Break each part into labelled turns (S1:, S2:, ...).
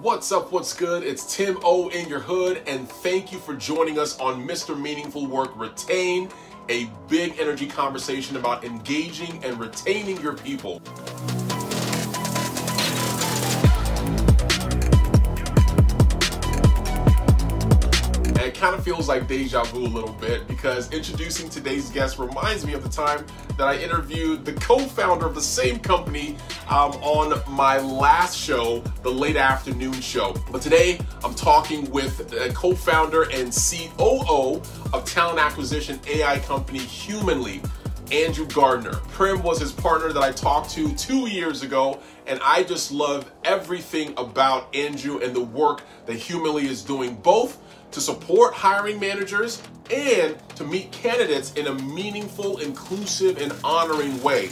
S1: What's up, what's good? It's Tim O in your hood, and thank you for joining us on Mr. Meaningful Work Retain, a big energy conversation about engaging and retaining your people. It kind of feels like deja vu a little bit because introducing today's guest reminds me of the time that I interviewed the co-founder of the same company on my last show, the late afternoon show. But today I'm talking with a co-founder and COO of talent acquisition AI company Humanly, Andrew Gardner. Prem was his partner that I talked to 2 years ago, and I just love everything about Andrew and the work that Humanly is doing, both to support hiring managers and to meet candidates in a meaningful, inclusive, and honoring way.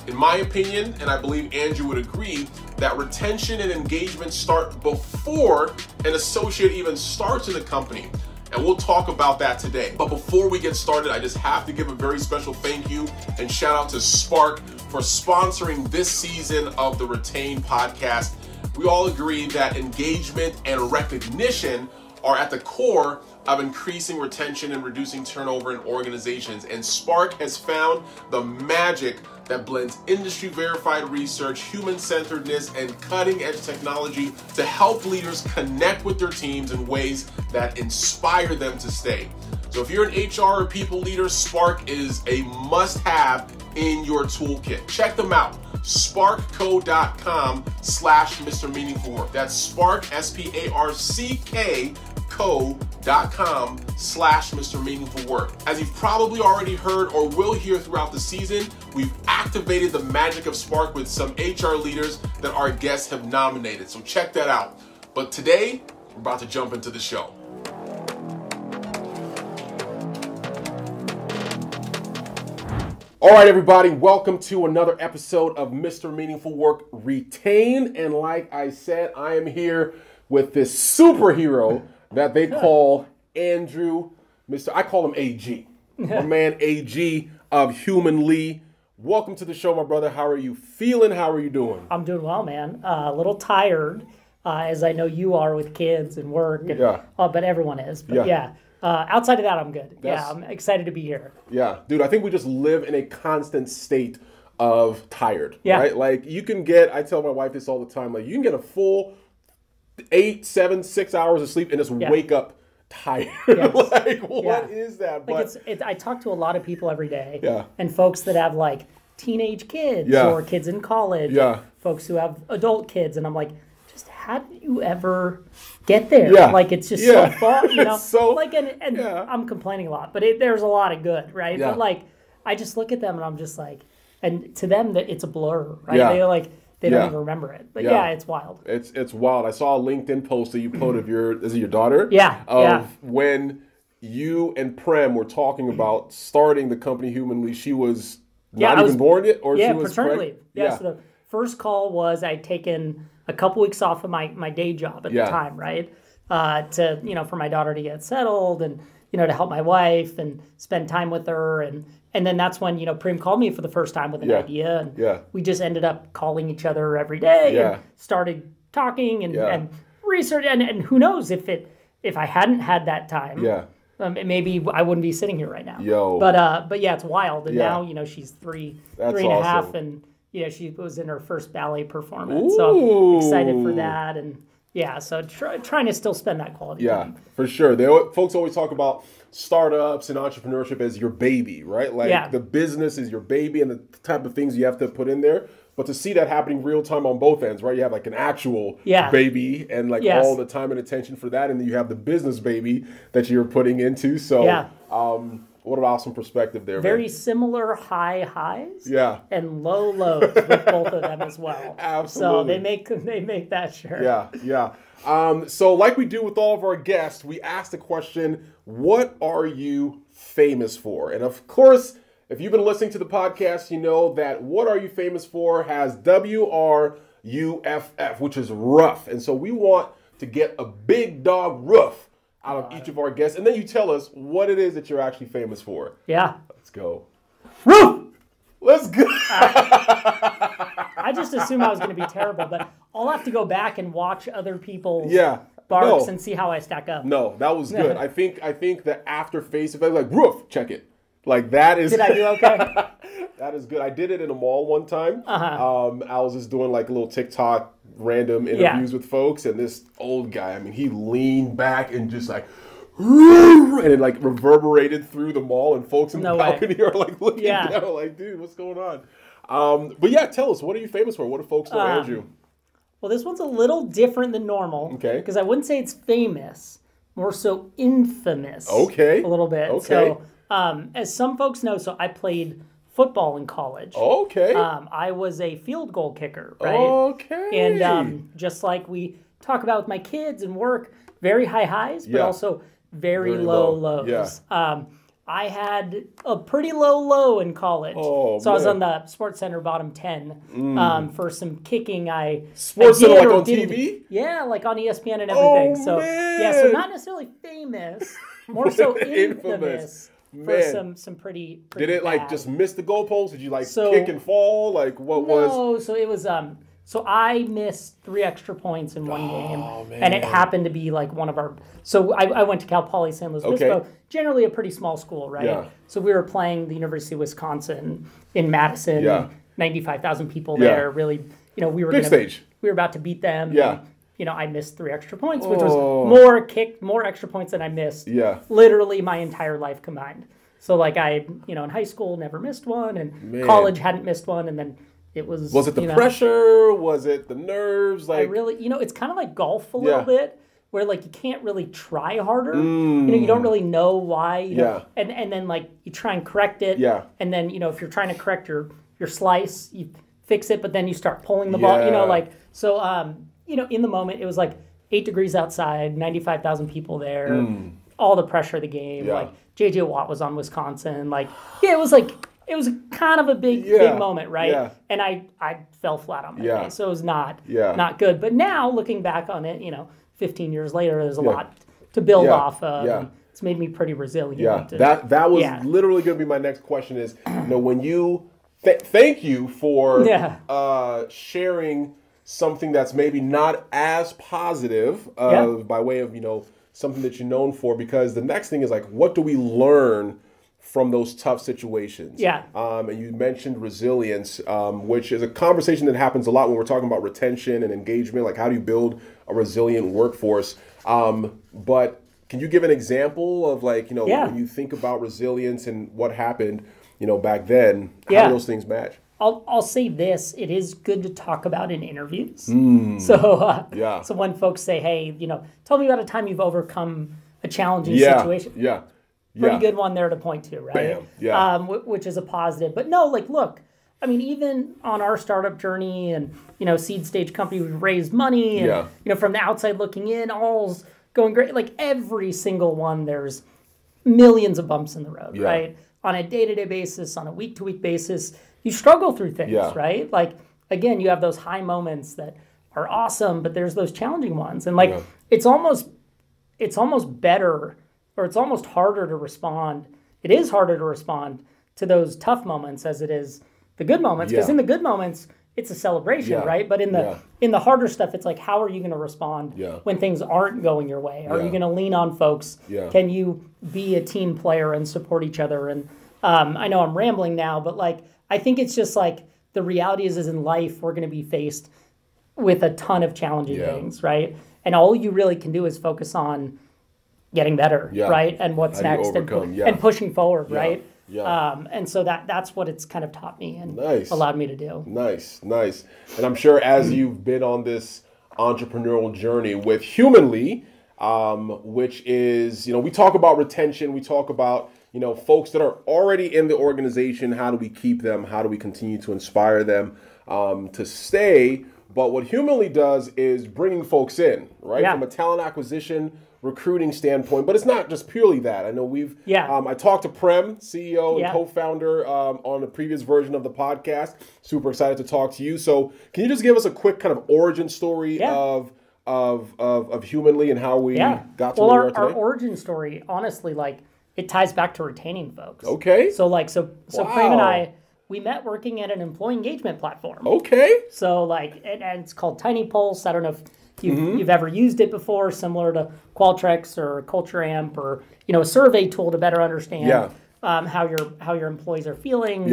S1: In my opinion, and I believe Andrew would agree, that retention and engagement start before an associate even starts in the company. And we'll talk about that today. But before we get started, I just have to give a very special thank you and shout out to Spark for sponsoring this season of the Retain podcast. We all agree that engagement and recognition are at the core of increasing retention and reducing turnover in organizations. And Spark has found the magic that blends industry-verified research, human-centeredness, and cutting-edge technology to help leaders connect with their teams in ways that inspire them to stay. So if you're an HR or people leader, Spark is a must-have in your toolkit. Check them out. Sparkco.com/Mr. Meaningful Work. That's Spark, SPARCK, co.com/Mr. Meaningful Work. As you've probably already heard or will hear throughout the season, we've activated the magic of Spark with some HR leaders that our guests have nominated. So check that out. But today, we're about to jump into the show. All right, everybody, welcome to another episode of Mr. Meaningful Work Retain. And like I said, I am here with this superhero that they call Andrew, I call him AG. My man AG of Humanly. Welcome to the show, my brother. How are you feeling? How are you doing?
S2: I'm doing well, man. A little tired, as I know you are with kids and work. And, but everyone is. But yeah. Outside of that, I'm good. I'm excited to be here.
S1: Yeah, dude, I think we just live in a constant state of tired, right? Like you can get, I tell my wife this all the time, like you can get a full 8, 7, 6 hours of sleep and just wake up tired. Like, what is that?
S2: But like I talk to a lot of people every day, and folks that have like teenage kids or kids in college, folks who have adult kids, and I'm like, just how did you ever get there? Like it's just so far, you know. So, like, and I'm complaining a lot, but there's a lot of good, right? But like, I just look at them and I'm just like, and to them that it's a blur, right? They don't even remember it. But it's wild.
S1: It's wild. I saw a LinkedIn post that you put of is it your daughter? When you and Prem were talking about starting the company Humanly, she was not even born yet, or she was
S2: paternity leave. So the first call was I'd taken a couple weeks off of my day job at the time, right? To for my daughter to get settled and to help my wife and spend time with her and then that's when Prem called me for the first time with an idea and we just ended up calling each other every day and started talking and research and who knows if I hadn't had that time maybe I wouldn't be sitting here right now. But yeah, it's wild and now she's three and a half and she was in her first ballet performance. So I'm excited for that and so trying to still spend that quality time.
S1: For sure. Folks always talk about startups and entrepreneurship as your baby, right? Like the business is your baby and the type of things you have to put in there. But to see that happening real time on both ends, right? You have like an actual baby and like all the time and attention for that. And then you have the business baby that you're putting into. So what an awesome perspective there.
S2: Very similar high highs and low lows with both of them as well.
S1: Absolutely.
S2: So they make that sure.
S1: So like we do with all of our guests, we ask the question, what are you famous for? And of course, if you've been listening to the podcast, you know that what are you famous for has WRUFF, which is rough. And so we want to get a big dog roof out of each of our guests. And then you tell us what it is that you're actually famous for. Let's go. Roof! Let's go.
S2: I just assumed I was going to be terrible, but I'll have to go back and watch other people's
S1: barks
S2: and see how I stack up.
S1: No, that was good. I think that after face effect, like roof, check it. Like that is.
S2: Did I do okay?
S1: That is good. I did it in a mall one time. I was just doing like a little TikTok random interviews with folks, and this old guy, I mean, he leaned back and just like, and it like reverberated through the mall, and folks in the balcony are like looking down, like, dude, what's going on? But yeah, tell us, what are you famous for? What do folks know Andrew?
S2: Well, this one's a little different than normal.
S1: Okay.
S2: Because I wouldn't say it's famous, more so infamous.
S1: Okay.
S2: A little bit.
S1: Okay.
S2: So, as some folks know, so I played football in college.
S1: Okay.
S2: I was a field goal kicker, right?
S1: Okay.
S2: And just like we talk about with my kids and work, very high highs, but also very low lows.
S1: Yeah.
S2: I had a pretty low low in college.
S1: Oh,
S2: so I was on the Sports Center bottom 10 for some kicking.
S1: Sports Center like on TV?
S2: Yeah, like on ESPN and everything.
S1: Oh,
S2: so
S1: man.
S2: yeah, so not necessarily famous, more so infamous. For some pretty
S1: Did it like
S2: bad.
S1: just miss the goalpost? Did you like kick and fall? Like what was?
S2: No, so it was so I missed 3 extra points in one game,
S1: man.
S2: and it happened to be like one of our. So I went to Cal Poly San Luis Obispo, generally a pretty small school, right?
S1: Yeah.
S2: So we were playing the University of Wisconsin in Madison.
S1: Yeah.
S2: 95,000 people there. Really, we were
S1: big stage.
S2: We were about to beat them.
S1: Yeah.
S2: And, I missed 3 extra points, which was more extra points than I missed.
S1: Yeah.
S2: Literally my entire life combined. So like I, in high school never missed one, and college hadn't missed one, and then it was.
S1: Was it the pressure? Was it the nerves? Like
S2: I really, it's kind of like golf a little bit, where like you can't really try harder. You don't really know why. And then like you try and correct it.
S1: Yeah.
S2: And then if you're trying to correct your slice, you fix it, but then you start pulling the ball. So in the moment it was like 8 degrees outside, 95,000 people there, all the pressure of the game. Like JJ Watt was on Wisconsin. It was kind of a big moment, right?
S1: Yeah.
S2: And I fell flat on my face, so it was not good. But now looking back on it, 15 years later, there's a lot to build off of. It's made me pretty resilient.
S1: Yeah, that was literally going to be my next question. Is when you thank you for sharing something that's maybe not as positive by way of something that you're known for, because the next thing is like, what do we learn from those tough situations?
S2: Yeah.
S1: And you mentioned resilience, which is a conversation that happens a lot when we're talking about retention and engagement. Like, how do you build a resilient workforce? But can you give an example of like, when you think about resilience and what happened, back then, how do those things match?
S2: I'll say this: it is good to talk about in interviews. So when folks say, "Hey, tell me about a time you've overcome a challenging situation." Pretty good one there to point to, right?
S1: Bam. Yeah.
S2: Which is a positive. But no, look, I mean, even on our startup journey and seed stage company, we've raised money, and from the outside looking in, all's going great. Like every single one, there's millions of bumps in the road, right? On a day-to-day basis, on a week-to-week basis. You struggle through things, right? Like, again, you have those high moments that are awesome, but there's those challenging ones. And it's almost better, or it's almost harder to respond. It is harder to respond to those tough moments as it is the good moments. Because in the good moments, it's a celebration, right? But in the harder stuff, it's like, how are you going to respond when things aren't going your way? Are you going to lean on folks? Can you be a team player and support each other? And I know I'm rambling now, but I think it's just the reality is in life, we're going to be faced with a ton of challenging things, right? And all you really can do is focus on getting better, right? And what's next, and pushing forward, right? And so that's what it's kind of taught me and allowed me to do.
S1: Nice. And I'm sure as you've been on this entrepreneurial journey with Humanly, which is, we talk about retention, we talk about folks that are already in the organization. How do we keep them? How do we continue to inspire them to stay? But what Humanly does is bringing folks in, right? From a talent acquisition, recruiting standpoint. But it's not just purely that. I know I talked to Prem, CEO and co-founder on a previous version of the podcast. Super excited to talk to you. So can you just give us a quick kind of origin story of Humanly and how we got to where we are today?
S2: Our origin story, honestly, it ties back to retaining folks.
S1: Okay.
S2: So Prem and I, we met working at an employee engagement platform.
S1: Okay.
S2: So like, and it's called Tiny Pulse. I don't know if you've ever used it before, similar to Qualtrics or Culture Amp, or a survey tool to better understand how your employees are feeling,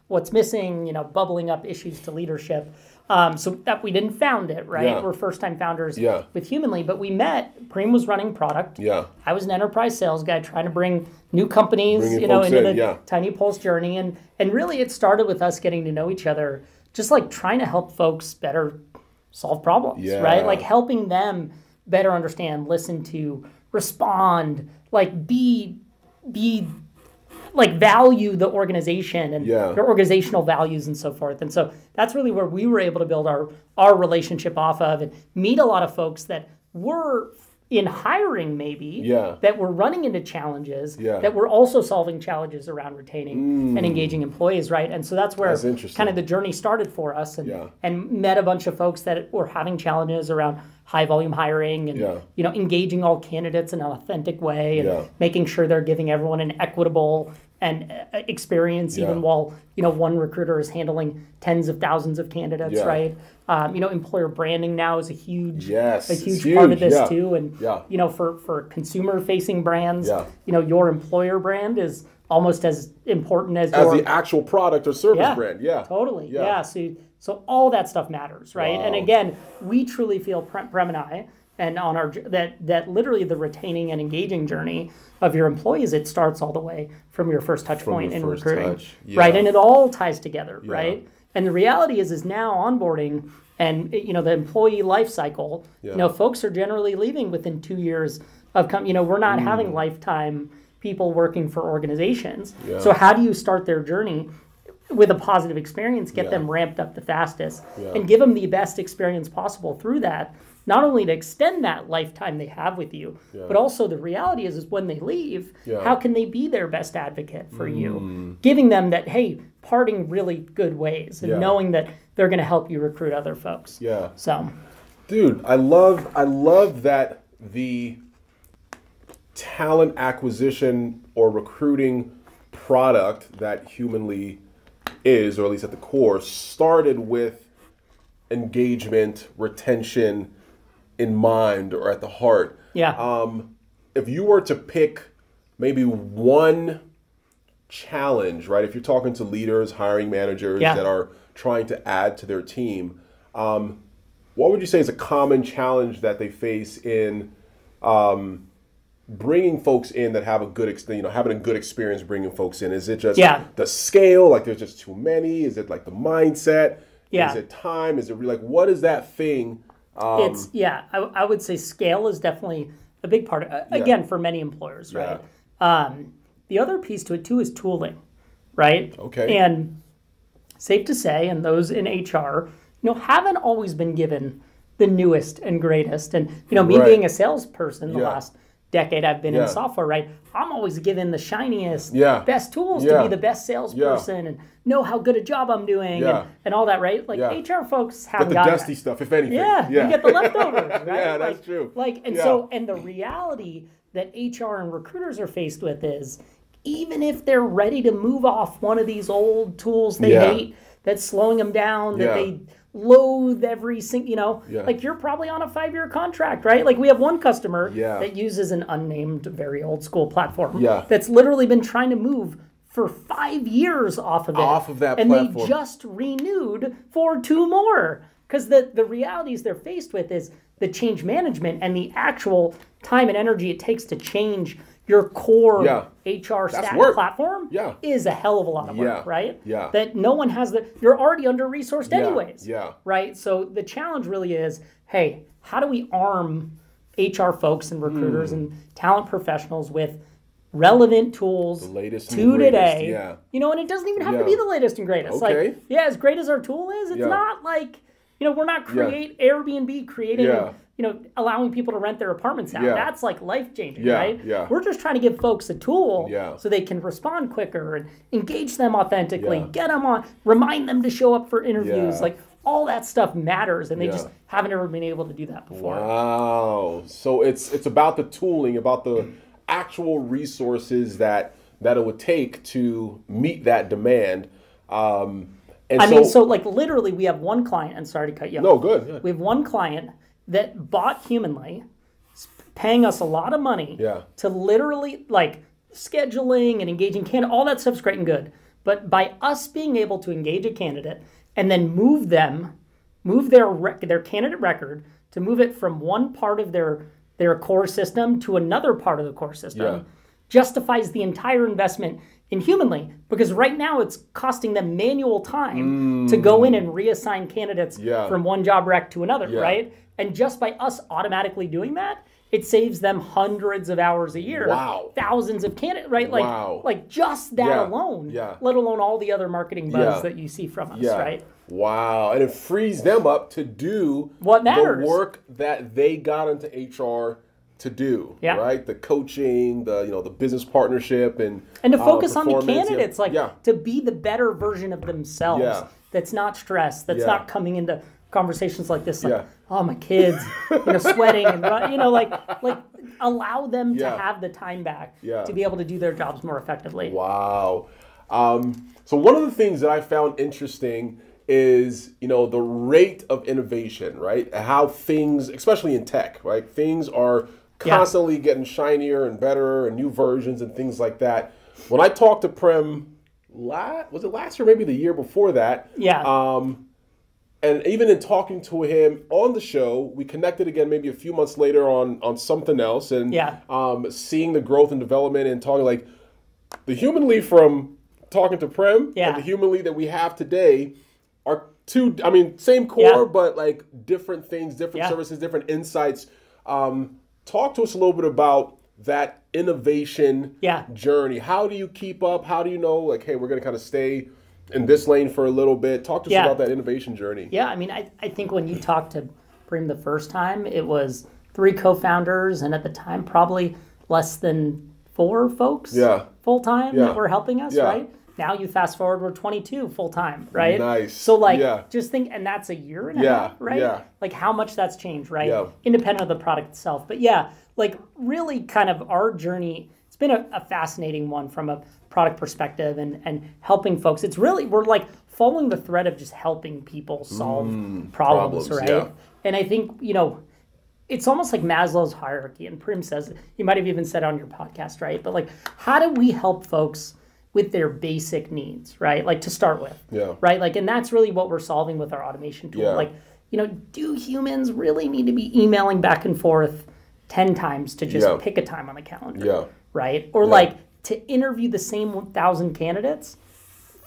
S2: what's missing, bubbling up issues to leadership. So that we didn't found it, right?
S1: Yeah.
S2: We're first-time founders with Humanly, but we met. Prem was running product.
S1: Yeah.
S2: I was an enterprise sales guy trying to bring new companies, into the Tiny Pulse journey, and really it started with us getting to know each other, just like trying to help folks better solve problems, right? Like helping them better understand, listen to, respond, like be like value the organization and their organizational values and so forth. And so that's really where we were able to build our relationship off of, and meet a lot of folks that were in hiring maybe, that were running into challenges, that were also solving challenges around retaining and engaging employees, right? And so that's where kind of the journey started for us, and met a bunch of folks that were having challenges around high volume hiring and engaging all candidates in an authentic way, and making sure they're giving everyone an equitable and experience, even while one recruiter is handling tens of thousands of candidates, right? Employer branding now is a huge part of this too, and for consumer facing brands, your employer brand is almost as important as
S1: the actual product or service brand.
S2: Totally. So all that stuff matters, right? And again, we truly feel Prem and I, and on our that literally the retaining and engaging journey of your employees, it starts all the way from your first touch point in recruiting, right? And it all ties together, right? And the reality is now onboarding and the employee life cycle, folks are generally leaving within 2 years of we're not having lifetime people working for organizations. So how do you start their journey with a positive experience, get them ramped up the fastest, and give them the best experience possible through that, not only to extend that lifetime they have with you, but also the reality is when they leave, how can they be their best advocate for you? Giving them that, hey, parting really good ways, and knowing that they're going to help you recruit other folks. So,
S1: dude, I love that the talent acquisition or recruiting product that Humanly is, or at least at the core, started with engagement, retention in mind, or at the heart. If you were to pick maybe one challenge, right? If you're talking to leaders, hiring managers that are trying to add to their team, what would you say is a common challenge that they face in bringing folks in that have a good, having a good experience bringing folks in? Is it just the scale? Like there's just too many? Is it like the mindset? Is it time? Is it like, what is that thing?
S2: I would say scale is definitely a big part of, again, for many employers, right? The other piece to it too is tooling, right?
S1: Okay.
S2: And safe to say, and those in HR, haven't always been given the newest and greatest. And, me being a salesperson the last decade I've been in software, right? I'm always given the shiniest, best tools to be the best salesperson and know how good a job I'm doing and all that, right? Like HR folks haven't
S1: got the dusty stuff, if anything.
S2: You get the leftovers, right?
S1: That's true.
S2: And the reality that HR and recruiters are faced with is, even if they're ready to move off one of these old tools they hate, that's slowing them down, that they loathe every single, like you're probably on a 5-year contract, right? Like we have one customer that uses an unnamed, very old school platform that's literally been trying to move for 5 years off of it.
S1: Off of that
S2: platform.
S1: And
S2: they just renewed for 2 more. Because the realities they're faced with is the change management and the actual time and energy it takes to change your core HR stack platform is a hell of a lot of work, right? That no one has you're already under-resourced anyways, right? So the challenge really is, hey, how do we arm HR folks and recruiters and talent professionals with relevant tools to today? And it doesn't even have to be the latest and greatest. Like, as great as our tool is, it's not like, we're not Airbnb creating, allowing people to rent their apartments out. That's like life-changing, right? We're just trying to give folks a tool so they can respond quicker and engage them authentically, get them on, remind them to show up for interviews. Like all that stuff matters, and they just haven't ever been able to do that before.
S1: Wow. So it's about the tooling, about the actual resources that it would take to meet that demand.
S2: I mean, so like literally we have one client, and sorry to cut you off.
S1: No, good. Yeah.
S2: We have one client that bought Humanly, paying us a lot of money to literally like scheduling and engaging candidate, all that stuff's great and good. But by us being able to engage a candidate and then move their candidate record to move it from one part of their core system to another part of the core system justifies the entire investment in Humanly, because right now it's costing them manual time to go in and reassign candidates from one job rec to another, right? And just by us automatically doing that, it saves them hundreds of hours a year, thousands of candidates, right? Like just that alone, let alone all the other marketing buzz that you see from us, right?
S1: Wow, and it frees them up to do
S2: what matters,
S1: the work that they got into HR to do, right? The coaching, the business partnership, and
S2: to focus on the candidates, to be the better version of themselves. That's not stressed. That's not coming into conversations like this, like, oh, my kids, sweating, and like allow them to have the time back to be able to do their jobs more effectively.
S1: Wow. So one of the things that I found interesting is, the rate of innovation, right? How things, especially in tech, right? Things are constantly getting shinier and better and new versions and things like that. When I talked to Prem, was it last year, maybe the year before that? And even in talking to him on the show, we connected again maybe a few months later on something else, and seeing the growth and development and talking like the Humanly from talking to Prem and the Humanly that we have today are two, same core, but like different things, different services, different insights. Talk to us a little bit about that innovation journey. How do you keep up? How do you know, like, hey, we're going to kind of stay in this lane for a little bit? Talk to us about that innovation journey.
S2: Yeah, I think when you talked to Prem the first time, it was 3 co-founders, and at the time, probably less than 4 folks full-time that were helping us, right? Now you fast forward, we're 22 full-time, right?
S1: Nice.
S2: So just think, and that's a year and a half, right? Like how much that's changed, right? Independent of the product itself. But like really kind of our journey, it's been a fascinating one from a product perspective and helping folks. It's really, we're like following the thread of just helping people solve problems, right? And I think, it's almost like Maslow's hierarchy, and Prem says, you might have even said on your podcast, right? But like, how do we help folks with their basic needs, right? Like to start with, right? Like, and that's really what we're solving with our automation tool. Like, do humans really need to be emailing back and forth 10 times to just pick a time on the calendar, right? Or like to interview the same 1,000 candidates,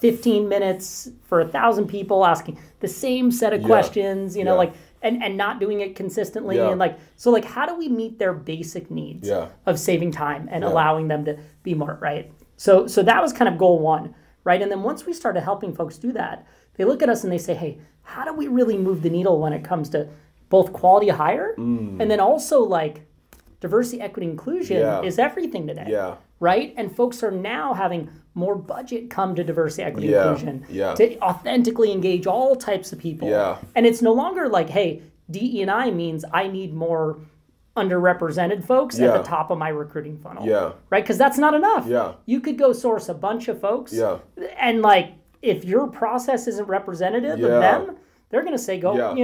S2: 15 minutes for 1,000 people asking the same set of questions, like, and not doing it consistently. And like, so like, how do we meet their basic needs of saving time and allowing them to be more, right? So that was kind of goal 1, right? And then once we started helping folks do that, they look at us and they say, hey, how do we really move the needle when it comes to both quality hire and then also like diversity, equity, inclusion is everything today, right? And folks are now having more budget come to diversity, equity, inclusion to authentically engage all types of people. And it's no longer like, hey, DE&I means I need more underrepresented folks at the top of my recruiting funnel, right? Because that's not enough. You could go source a bunch of folks, and like if your process isn't representative of them, they're gonna say go,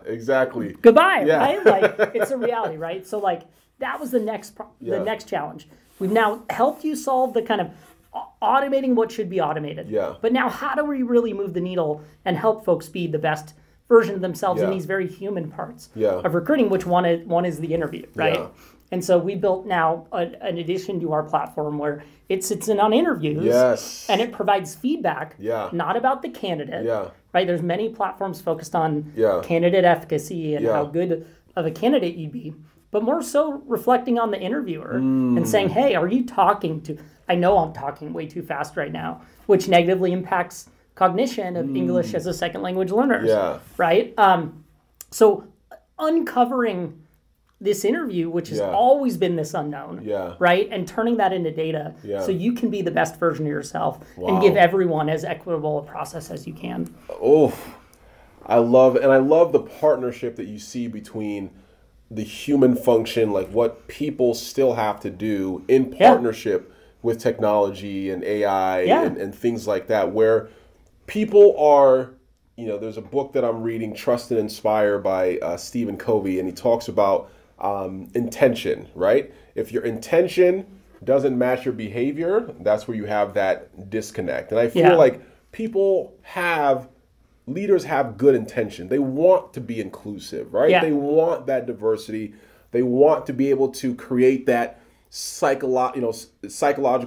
S1: exactly,
S2: goodbye, right? Like it's a reality, right? So like that was the next challenge. We've now helped you solve the kind of automating what should be automated, but now how do we really move the needle and help folks be the best version of themselves in these very human parts of recruiting, which one is the interview, right? And so we built now an addition to our platform where it sits in on interviews and it provides feedback, not about the candidate, right? There's many platforms focused on candidate efficacy and how good of a candidate you'd be, but more so reflecting on the interviewer and saying, hey, are you talking to, I know I'm talking way too fast right now, which negatively impacts cognition of English as a second language learners, right? So uncovering this interview, which has always been this unknown, right? And turning that into data so you can be the best version of yourself and give everyone as equitable a process as you can.
S1: Oh, I love the partnership that you see between the human function, like what people still have to do in partnership with technology and AI and things like that, where people are, there's a book that I'm reading, Trust and Inspire by Stephen Covey, and he talks about intention, right? If your intention doesn't match your behavior, that's where you have that disconnect. And I feel like leaders have good intention. They want to be inclusive, right? They want that diversity. They want to be able to create that psychological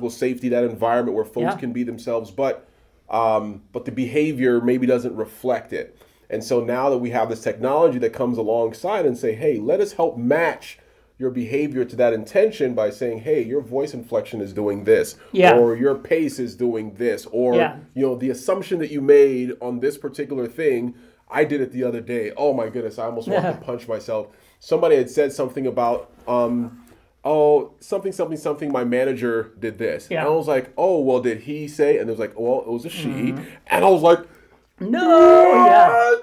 S1: safety, that environment where folks can be themselves, but the behavior maybe doesn't reflect it. And so now that we have this technology that comes alongside and say, hey, let us help match your behavior to that intention by saying, hey, your voice inflection is doing this, or your pace is doing this, or the assumption that you made on this particular thing, I did it the other day. Oh my goodness, I almost wanted to punch myself. Somebody had said something about something, my manager did this. And I was like, oh, well, did he say? And it was like, well, it was a she. And I was like,
S2: no,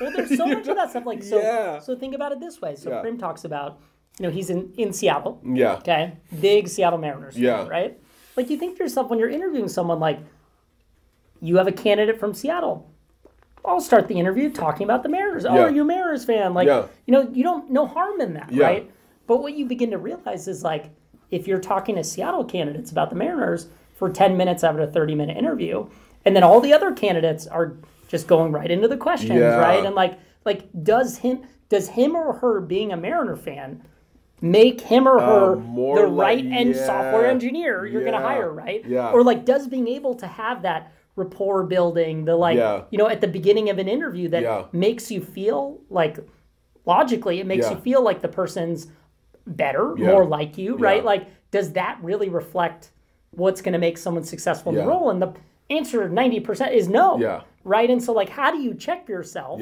S2: well, there's so much of that stuff. Like, so think about it this way. So Prem talks about, he's in Seattle. Yeah. Okay. Big Seattle Mariners fan, right? Like, you think to yourself when you're interviewing someone, like, you have a candidate from Seattle. I'll start the interview talking about the Mariners. Oh, are you a Mariners fan? Like, you don't, no harm in that, right? But what you begin to realize is, like, if you're talking to Seattle candidates about the Mariners for 10 minutes out of a 30-minute interview, and then all the other candidates are just going right into the questions, right? And like does him or her being a Mariner fan make him or her the right end software engineer you're going to hire, right? Or like, does being able to have that rapport building, the at the beginning of an interview that makes you feel like, logically, it makes you feel like the person's better, more like you, right? Like, does that really reflect what's going to make someone successful in the role? And the answer 90% is no, right? And so, like, how do you check yourself?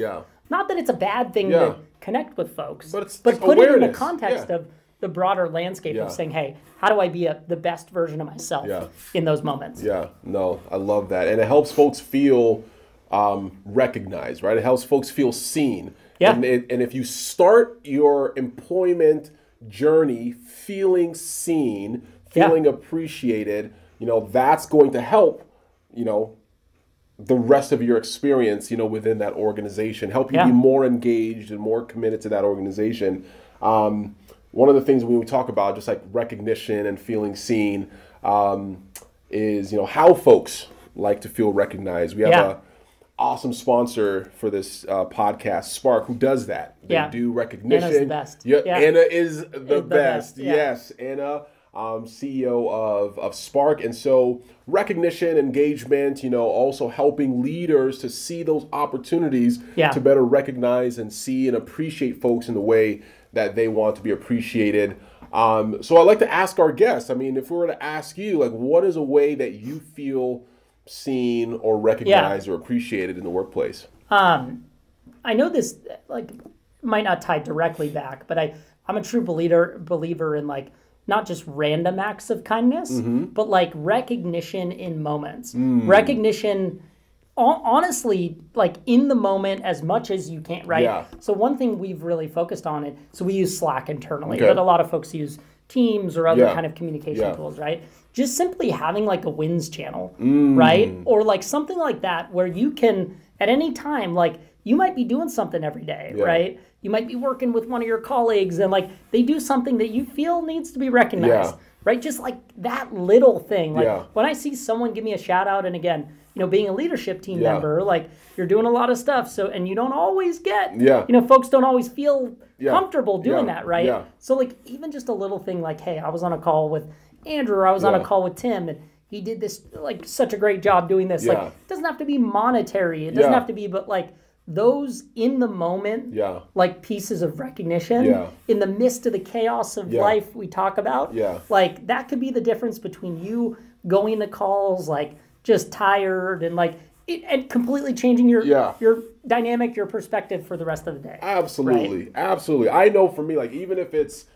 S2: Not that it's a bad thing to connect with folks, but put it in the context of the broader landscape of saying, hey, how do I be the best version of myself in those moments? No, I love that. And it helps folks feel recognized, right? It helps folks feel seen. And if you start your employment journey feeling seen, feeling appreciated, that's going to help, the rest of your experience, within that organization, help you be more engaged and more committed to that organization. One of the things when we talk about just like recognition and feeling seen is, how folks like to feel recognized. We have a awesome sponsor for this podcast, Spark, who does that. They do recognition. Anna's the best. Anna is the best. Yes, Anna, CEO of Spark. And so recognition, engagement, also helping leaders to see those opportunities to better recognize and see and appreciate folks in the way that they want to be appreciated. So I'd like to ask our guests, if we were to ask you, like, what is a way that you feel seen or recognized or appreciated in the workplace? I know this might not tie directly back, but I'm a true believer in not just random acts of kindness, but recognition in moments. Recognition, honestly, in the moment as much as you can, right? So one thing we've really focused on it, so we use Slack internally, but a lot of folks use Teams or other kind of communication tools, right? Just simply having a wins channel, right? Or something like that where you can, at any time, you might be doing something every day, right? You might be working with one of your colleagues and they do something that you feel needs to be recognized, right? Just that little thing. When I see someone give me a shout out, and again, being a leadership team member, you're doing a lot of stuff. So, and you don't always get, folks don't always feel comfortable doing that, right? So even just a little thing hey, I was on a call with Andrew, or I was on a call with Tim, and he did this, such a great job doing this. It doesn't have to be monetary. It doesn't have to be, but those in the moment, pieces of recognition in the midst of the chaos of life we talk about, that could be the difference between you going to calls, just tired and and completely changing your dynamic, your perspective for the rest of the day. Absolutely. Right? Absolutely. I know for me, even if it's,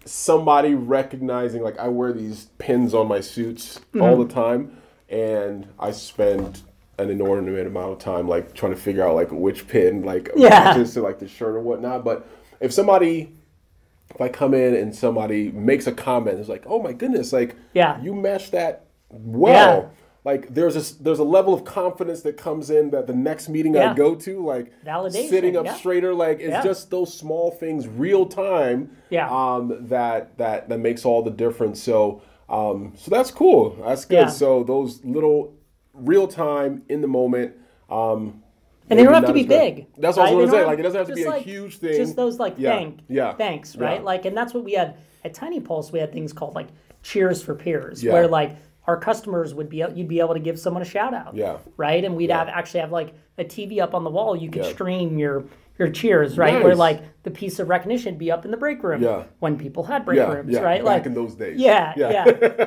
S2: somebody recognizing, I wear these pins on my suits all the time, and I spend an inordinate amount of time trying to figure out which pin matches to the shirt or whatnot. But if I come in and somebody makes a comment, it's oh my goodness, you match that well.
S1: like there's a level of confidence that comes in that the next meeting I go to, like
S2: validation,
S1: sitting up straighter, like it's just those small things, real time, that makes all the difference. So so that's cool. That's good.
S2: Yeah.
S1: So those little real time in the moment.
S2: And they don't have to be big.
S1: That's what I was going to say. Like, it doesn't have to be a huge thing.
S2: Just those, like, thanks, right?
S1: Yeah.
S2: Like, and that's what we had at Tiny Pulse. We had things called, like, cheers for peers, where, like, our customers would be, you'd be able to give someone a shout out, right? And we'd actually have, like, a TV up on the wall. You could stream your cheers, right?
S1: Nice.
S2: Where, like, the piece of recognition would be up in the break room when people had break rooms, right?
S1: Back in those days.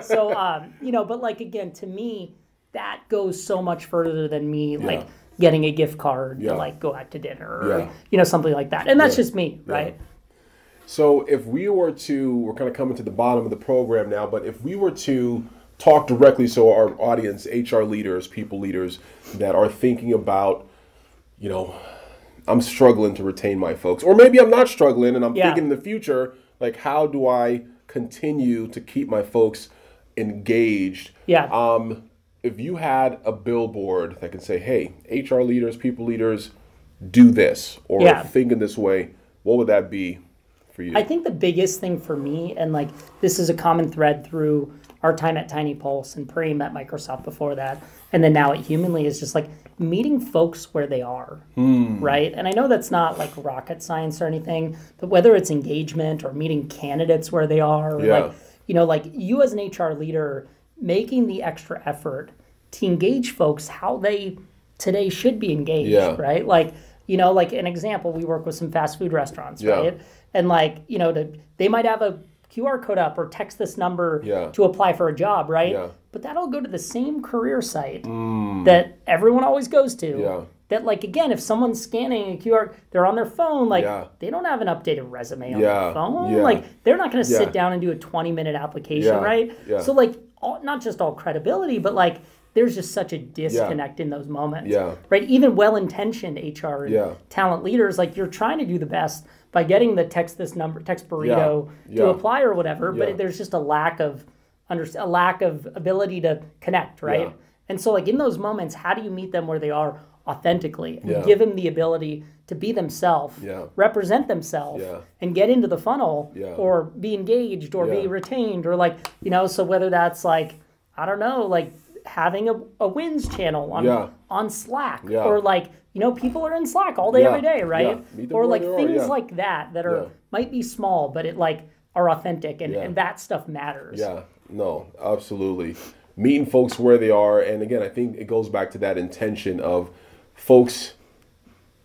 S2: So, you know, but, like, again, to me, that goes so much further than me, like, getting a gift card to like go out to dinner or you know, something like that. And that's just me, right?
S1: So if we were to, we're kind of coming to the bottom of the program now, but if we were to talk directly, so our audience, HR leaders, people leaders that are thinking about, you know, I'm struggling to retain my folks, or maybe I'm not struggling and I'm thinking in the future, like, how do I continue to keep my folks engaged? If you had a billboard that could say, hey, HR leaders, people leaders, do this, or think in this way, what would that be for you?
S2: I think the biggest thing for me, and like this is a common thread through our time at Tiny Pulse and Prem at Microsoft before that, and then now at Humanly, is just like meeting folks where they are, right? And I know that's not like rocket science or anything, but whether it's engagement or meeting candidates where they are, or like, you know, like you as an HR leader, making the extra effort to engage folks how they today should be engaged, right? Like, you know, like an example, we work with some fast food restaurants, right? And like, you know, they might have a QR code up or text this number to apply for a job, right? But that'll go to the same career site that everyone always goes to. That, like, again, if someone's scanning a QR, they're on their phone, like, they don't have an updated resume on their phone. Like, they're not going to sit down and do a 20-minute application, right? So, like, not just all credibility, but, like, there's just such a disconnect in those moments, right? Even well-intentioned HR and talent leaders, like, you're trying to do the best by getting the text burrito to apply or whatever, but there's just a lack of ability to connect, right? And so, like, in those moments, how do you meet them where they are authentically and give them the ability to be themselves, represent themselves, and get into the funnel or be engaged or be retained, or, like, you know, so whether that's like, I don't know, like having a wins channel on Slack, or like, you know, people are in Slack all day, every day, right? Or like things like that are might be small, but it like are authentic, and that stuff matters.
S1: No, absolutely. Meeting folks where they are. And again, I think it goes back to that intention of folks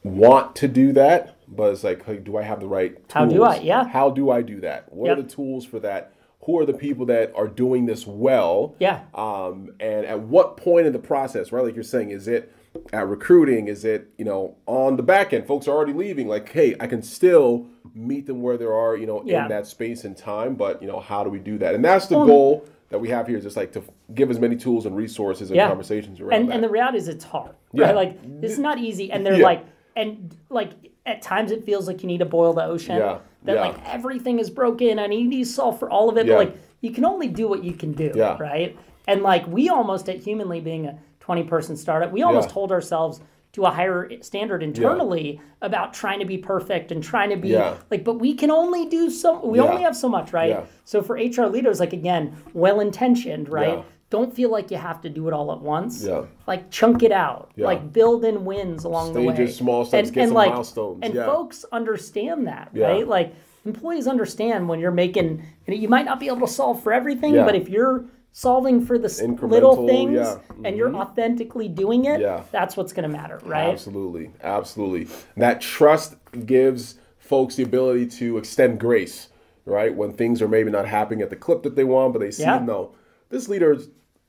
S1: want to do that, but it's like, hey, do I have the right tools?
S2: How do I?
S1: How do I do that? What are the tools for that? Who are the people that are doing this well? And at what point in the process, right? Like you're saying, is it at recruiting? Is it, you know, on the back end? Folks are already leaving. Like, hey, I can still meet them where they are, you know, in that space and time. But, you know, how do we do that? And that's the goal that we have here, is just like to give as many tools and resources and conversations around that.
S2: And the reality is it's hard, right? Like, this is not easy. And they're like, and like at times it feels like you need to boil the ocean. That like everything is broken and you need to solve for all of it. But like, you can only do what you can do, right? And like, we almost at Humanly, being a 20-person startup, we almost hold ourselves to a higher standard internally about trying to be perfect and trying to be like, but we can only do we only have so much, right? So for HR leaders, like, again, well-intentioned, right? Don't feel like you have to do it all at once. Like, chunk it out. Like, build in wins along the way.
S1: Stages, small steps, get some milestones.
S2: And folks understand that, right? Like, employees understand when you're making, you might not be able to solve for everything, but if you're solving for the little things and you're authentically doing it, that's what's going to matter, right?
S1: Absolutely. Absolutely. That trust gives folks the ability to extend grace, right? When things are maybe not happening at the clip that they want, but they see, no, this leader,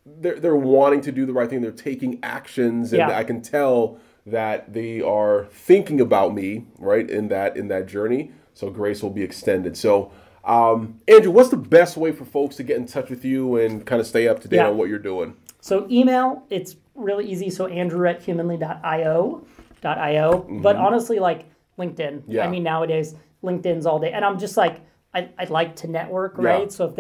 S1: they're wanting to do the right thing. They're taking actions, and I can tell that they are thinking about me, right, in that journey. So grace will be extended. So, Andrew, what's the best way for folks to get in touch with you and kind of stay up to date on what you're doing?
S2: So email, it's really easy. So andrew@humanly.io. But honestly, like LinkedIn. I mean, nowadays, LinkedIn's all day. And I'm just like, I'd like to network, right? So if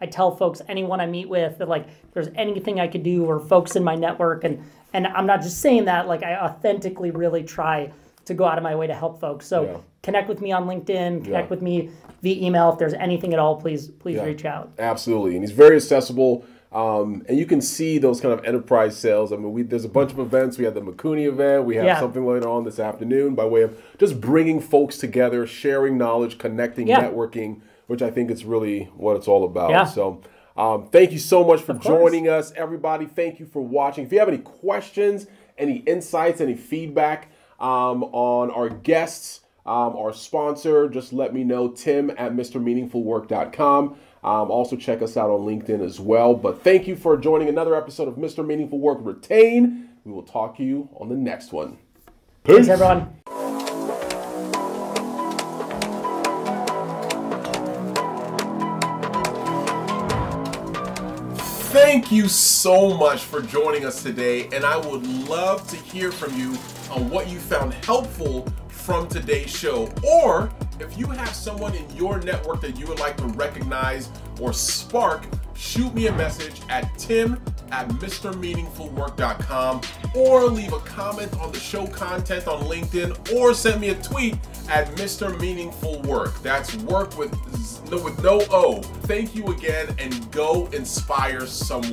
S2: I tell folks, anyone I meet with, that like, if there's anything I could do, or folks in my network, and I'm not just saying that, like I authentically really try to go out of my way to help folks. So connect with me on LinkedIn, connect with me via email. If there's anything at all, please reach out.
S1: Absolutely. And he's very accessible. And you can see those kind of enterprise sales. I mean, there's a bunch of events. We have the Makuni event. We have something later on this afternoon by way of just bringing folks together, sharing knowledge, connecting, networking, which I think is really what it's all about. So thank you so much for joining us, everybody. Thank you for watching. If you have any questions, any insights, any feedback on our guests, our sponsor, just let me know, tim@mrmeaningfulwork.com. Also check us out on LinkedIn as well. But thank you for joining another episode of Mr. Meaningful Work Retain. We will talk to you on the next one.
S2: Peace, everyone.
S1: Thank you so much for joining us today, and I would love to hear from you on what you found helpful from today's show, or if you have someone in your network that you would like to recognize or spark, shoot me a message at tim@mrmeaningfulwork.com, or leave a comment on the show content on LinkedIn, or send me a tweet at Mr. Meaningful Work. That's work with no O. Thank you again, and go inspire someone.